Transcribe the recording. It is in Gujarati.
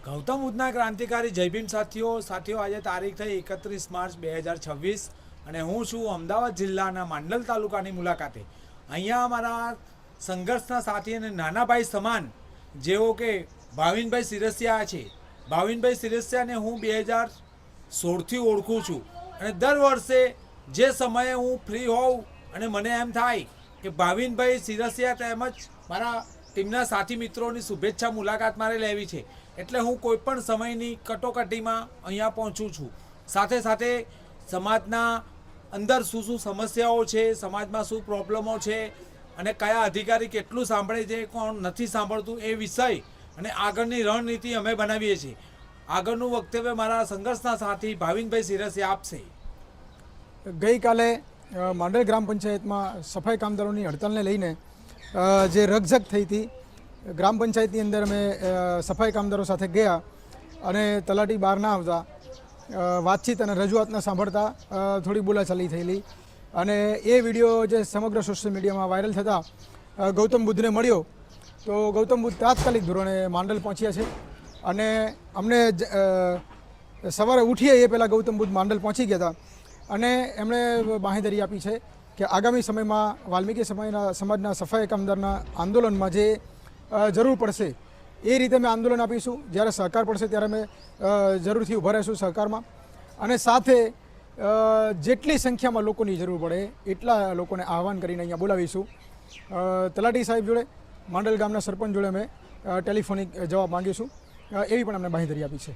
ગૌતમ બુદ્ધના ક્રાંતિકારી જય ભીમ સાથીઓ આજે તારીખ થઈ 31 માર્ચ 2026 અને હું છું અમદાવાદ જિલ્લાના માંડલ તાલુકાની મુલાકાતે। અહીંયા અમારા સંઘર્ષના સાથી અને નાના ભાઈ સમાન જેઓ કે ભાવિનભાઈ સિરસિયા છે। ભાવિનભાઈ સિરસિયાને હું 2016થી ઓળખું છું અને દર વર્ષે જે સમયે હું ફ્રી હોઉં અને મને એમ થાય કે ભાવિનભાઈ સિરસિયા તેમજ મારા ટીમના સાથી મિત્રોની શુભેચ્છા મુલાકાત મારે લેવી છે, એટલે હું કોઈપણ સમયની કટોકટીમાં અહીંયા પહોંચું છું। સાથે સાથે સમાજના અંદર શું સમસ્યાઓ છે, સમાજમાં શું પ્રોબ્લેમો છે અને કયા અધિકારી કેટલું સાંભળે છે, કોણ નથી સાંભળતું એ વિષય અને આગળની રણનીતિ અમે બનાવીએ છીએ। આગળનું વક્તવ્ય મારા સંઘર્ષના સાથી ભાવિનભાઈ સિરસિયા આપશે। ગઈકાલે માંડલ ગ્રામ પંચાયતમાં સફાઈ કામદારોની હડતાલને લઈને જે રકઝક થઈ હતી, ગ્રામ પંચાયતની અંદર અમે સફાઈ કામદારો સાથે ગયા અને તલાટી બહાર ના આવતા વાતચીત અને રજૂઆતને સાંભળતા થોડી બોલાચાલી થયેલી અને એ વિડીયો જે સમગ્ર સોશિયલ મીડિયામાં વાયરલ થતાં ગૌતમ બુદ્ધને મળ્યો તો ગૌતમ બુદ્ધ તાત્કાલિક ધોરણે માંડલ પહોંચ્યા છે અને અમને સવારે ઉઠીએ એ પહેલાં ગૌતમ બુદ્ધ માંડલ પહોંચી ગયા હતા અને એમણે બાંહેધરી આપી છે કે આગામી સમયમાં વાલ્મીકી સમાજના સફાઈ કામદારના આંદોલનમાં જે જરૂર પડશે એ રીતે અમે આંદોલન આપીશું। જ્યારે સહકાર પડશે ત્યારે અમે જરૂરથી ઊભા રહીશું સહકારમાં અને સાથે જેટલી સંખ્યામાં લોકોની જરૂર પડે એટલા લોકોને આહવાન કરીને અહીંયા બોલાવીશું। તલાટી સાહેબ જોડે, માંડલ ગામના સરપંચ જોડે અમે ટેલિફોનિક જવાબ માંગીશું, એવી પણ અમને બાંહેધરી આપી છે।